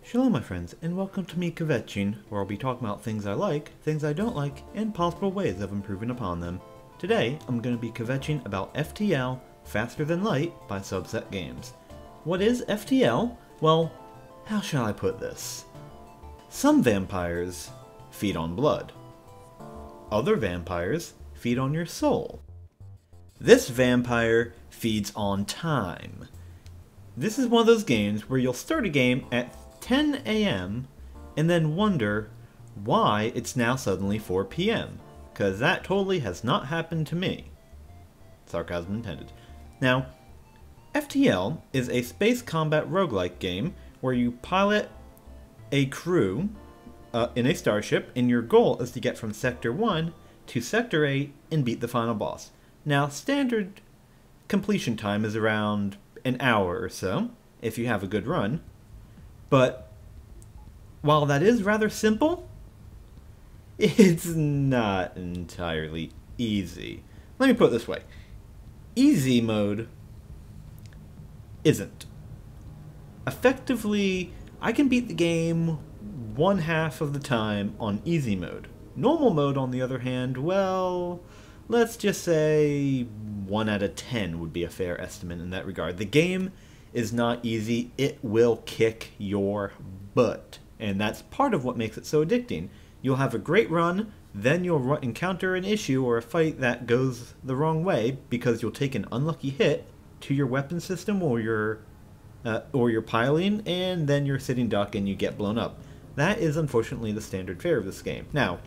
Shalom my friends, and welcome to me kvetching, where I'll be talking about things I like, things I don't like, and possible ways of improving upon them. Today, I'm going to be kvetching about FTL, Faster Than Light, by Subset Games. What is FTL? Well, how shall I put this? Some vampires feed on blood. Other vampires feed on your soul. This vampire feeds on time. This is one of those games where you'll start a game at 10 a.m. and then wonder why it's now suddenly 4 p.m. because that totally has not happened to me. Sarcasm intended. Now, FTL is a space combat roguelike game where you pilot a crew in a starship, and your goal is to get from Sector 1 to Sector 8 and beat the final boss. Now, standard completion time is around an hour or so, if you have a good run. But while that is rather simple, it's not entirely easy. Let me put it this way. Easy mode isn't. Effectively, I can beat the game one half of the time on easy mode. Normal mode, on the other hand, well, let's just say 1 out of 10 would be a fair estimate in that regard. The game is not easy. It will kick your butt. And that's part of what makes it so addicting. You'll have a great run, then you'll encounter an issue or a fight that goes the wrong way because you'll take an unlucky hit to your weapon system or your piling, and then you're sitting duck and you get blown up. That is unfortunately the standard fare of this game. Now,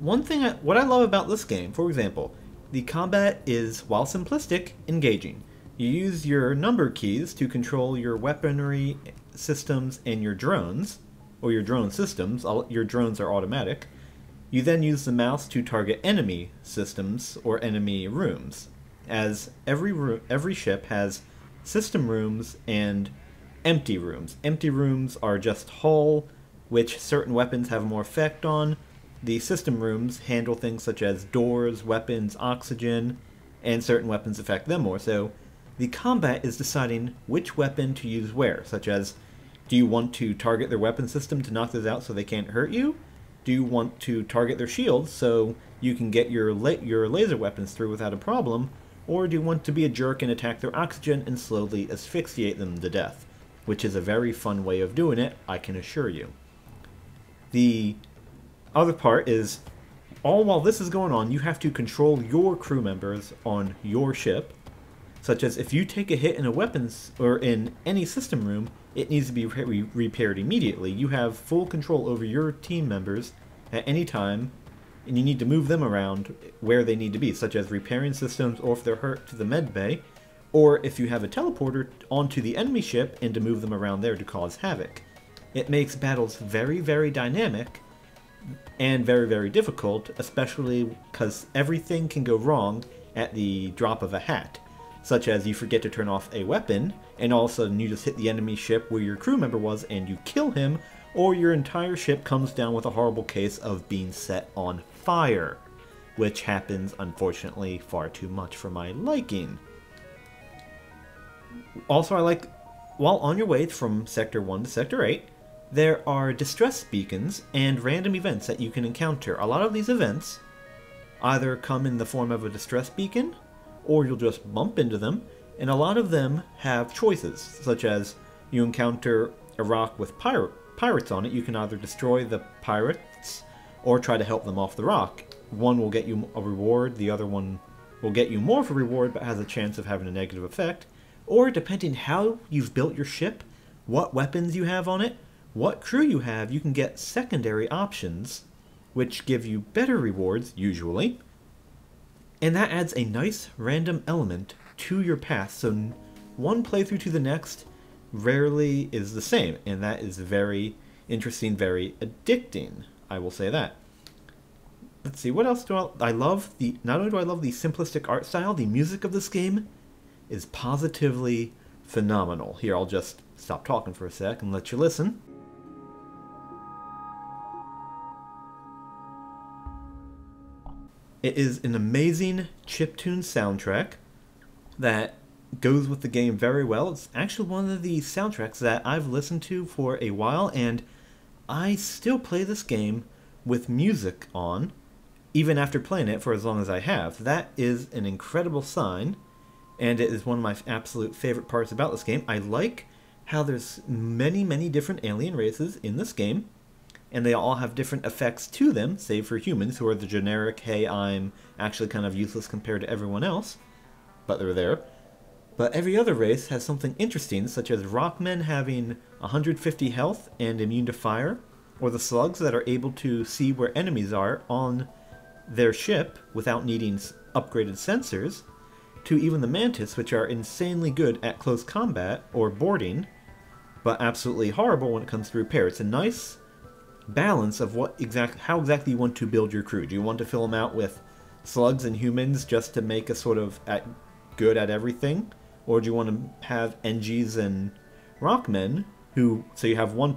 what I love about this game, for example, the combat is, while simplistic, engaging. You use your number keys to control your weaponry systems and your drones, or your drone systems. Your drones are automatic. You then use the mouse to target enemy systems or enemy rooms, as every ship has system rooms and empty rooms. Empty rooms are just hull, which certain weapons have more effect on. The system rooms handle things such as doors, weapons, oxygen, and certain weapons affect them more. So the combat is deciding which weapon to use where, such as, do you want to target their weapon system to knock those out so they can't hurt you? Do you want to target their shields so you can get your laser weapons through without a problem? Or do you want to be a jerk and attack their oxygen and slowly asphyxiate them to death? Which is a very fun way of doing it, I can assure you. The other part is, all while this is going on, you have to control your crew members on your ship, such as if you take a hit in a weapons or in any system room, it needs to be repaired immediately. You have full control over your team members at any time, and you need to move them around where they need to be, such as repairing systems, or if they're hurt, to the med bay, or if you have a teleporter, onto the enemy ship and to move them around there to cause havoc. It makes battles very, very dynamic and very, very difficult, especially because everything can go wrong at the drop of a hat. Such as you forget to turn off a weapon, and all of a sudden you just hit the enemy ship where your crew member was and you kill him, or your entire ship comes down with a horrible case of being set on fire, which happens, unfortunately, far too much for my liking. Also, while on your way from Sector 1 to Sector 8, there are distress beacons and random events that you can encounter. A lot of these events either come in the form of a distress beacon, or you'll just bump into them, and a lot of them have choices, such as you encounter a rock with pirates on it. You can either destroy the pirates or try to help them off the rock. One will get you a reward, the other one will get you more of a reward but has a chance of having a negative effect. Or depending how you've built your ship, what weapons you have on it, what crew you have, you can get secondary options which give you better rewards, usually. And that adds a nice random element to your path, so one playthrough to the next rarely is the same, and that is very interesting, very addicting, I will say that. Let's see, what else do I love? Not only do I love the simplistic art style, the music of this game is positively phenomenal. Here, I'll just stop talking for a sec and let you listen. It is an amazing chiptune soundtrack that goes with the game very well. It's actually one of the soundtracks that I've listened to for a while, and I still play this game with music on, even after playing it for as long as I have. That is an incredible sign, and it is one of my absolute favorite parts about this game. I like how there's many, many different alien races in this game, and they all have different effects to them, save for humans, who are the generic, hey, I'm actually kind of useless compared to everyone else, but they're there. But every other race has something interesting, such as rockmen having 150 health and immune to fire, or the slugs that are able to see where enemies are on their ship without needing upgraded sensors, to even the mantis, which are insanely good at close combat or boarding, but absolutely horrible when it comes to repair. It's a nice balance of how exactly you want to build your crew. Do you want to fill them out with slugs and humans just to make a sort of good at everything? Or do you want to have NGs and rockmen so you have one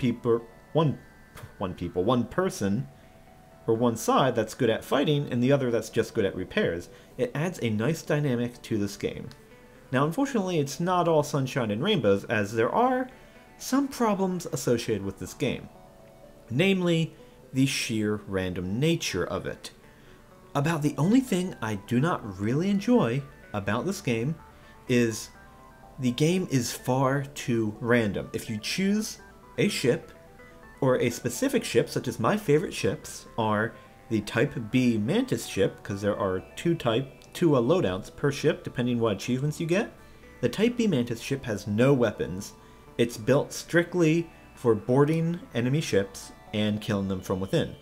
person or one side that's good at fighting and the other that's just good at repairs. It adds a nice dynamic to this game. Now, unfortunately, it's not all sunshine and rainbows, as there are some problems associated with this game. Namely, the sheer random nature of it. About the only thing I do not really enjoy about this game is the game is far too random. If you choose a ship, or a specific ship, such as my favorite ships are the Type B Mantis ship, because there are two loadouts per ship, depending what achievements you get. The Type B Mantis ship has no weapons. It's built strictly for boarding enemy ships and killing them from within.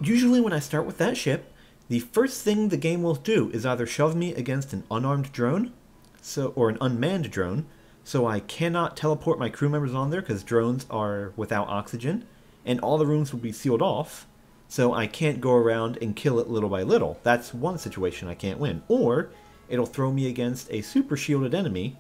Usually when I start with that ship, the first thing the game will do is either shove me against an unarmed drone, or an unmanned drone, so I cannot teleport my crew members on there because drones are without oxygen, and all the rooms will be sealed off, so I can't go around and kill it little by little. That's one situation I can't win. Or it'll throw me against a super shielded enemy,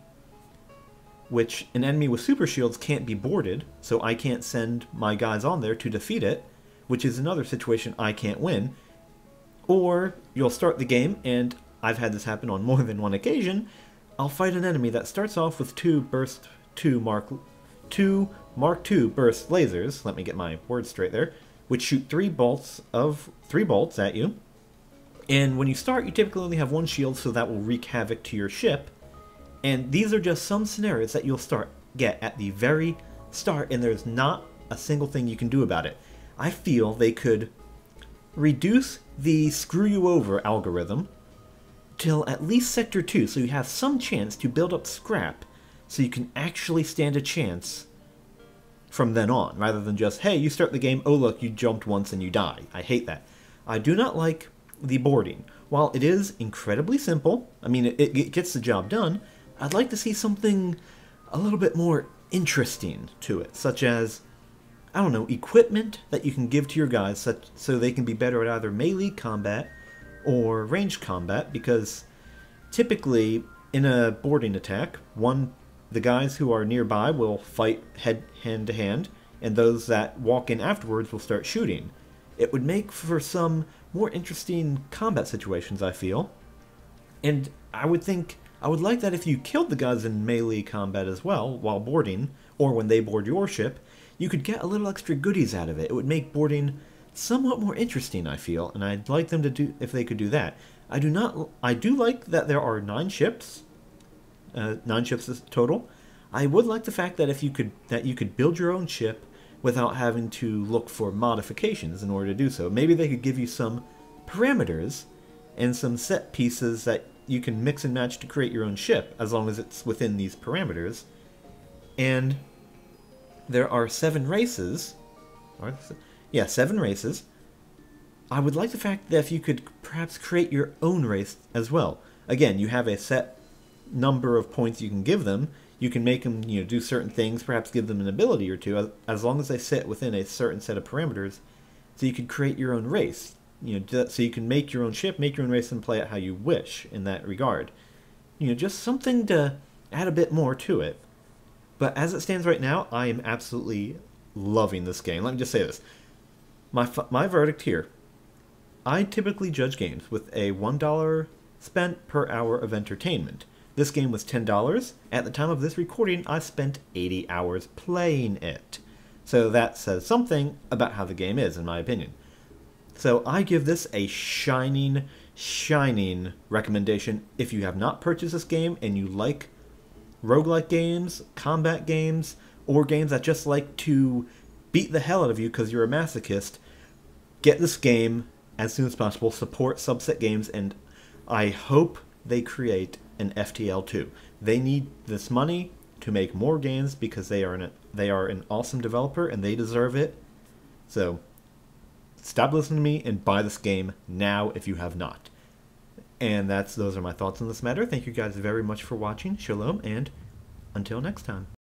which an enemy with super shields can't be boarded, so I can't send my guys on there to defeat it, which is another situation I can't win. Or you'll start the game, and I've had this happen on more than one occasion, I'll fight an enemy that starts off with two Mark II burst lasers, let me get my words straight there, which shoot three bolts at you. And when you start, you typically only have one shield, so that will wreak havoc to your ship. And these are just some scenarios that you'll get at the very start, and there's not a single thing you can do about it. I feel they could reduce the screw you over algorithm till at least Sector 2, so you have some chance to build up scrap, so you can actually stand a chance from then on, rather than just, hey, you start the game, oh look, you jumped once and you die. I hate that. I do not like the boarding. While it is incredibly simple, I mean, it gets the job done, I'd like to see something a little bit more interesting to it, such as, I don't know, equipment that you can give to your guys so they can be better at either melee combat or ranged combat, because typically in a boarding attack, the guys who are nearby will fight hand to hand, and those that walk in afterwards will start shooting. It would make for some more interesting combat situations, I feel. And I would like that if you killed the guys in melee combat as well while boarding, or when they board your ship, you could get a little extra goodies out of it. It would make boarding somewhat more interesting, I feel, and I'd like them to do if they could do that. I do like that there are 9 ships. 9 ships is total. I would like the fact that you could build your own ship without having to look for modifications in order to do so. Maybe they could give you some parameters and some set pieces that you can mix and match to create your own ship, as long as it's within these parameters. And there are 7 races. 7 races. I would like the fact that if you could perhaps create your own race as well. Again, you have a set number of points you can give them. You can make them, do certain things, perhaps give them an ability or two, as long as they sit within a certain set of parameters. So you could create your own race. So you can make your own ship, make your own race, and play it how you wish in that regard. Just something to add a bit more to it. But as it stands right now, I am absolutely loving this game. Let me just say this. My verdict here. I typically judge games with a $1 spent per hour of entertainment. This game was $10. At the time of this recording, I spent 80 hours playing it. So that says something about how the game is, in my opinion. So I give this a shining recommendation. If you have not purchased this game and you like roguelike games, combat games, or games that just like to beat the hell out of you because you're a masochist, get this game as soon as possible. Support Subset Games, and I hope they create an FTL 2. They need this money to make more games because they are an awesome developer and they deserve it. So stop listening to me and buy this game now if you have not. And those are my thoughts on this matter. Thank you guys very much for watching. Shalom, and until next time.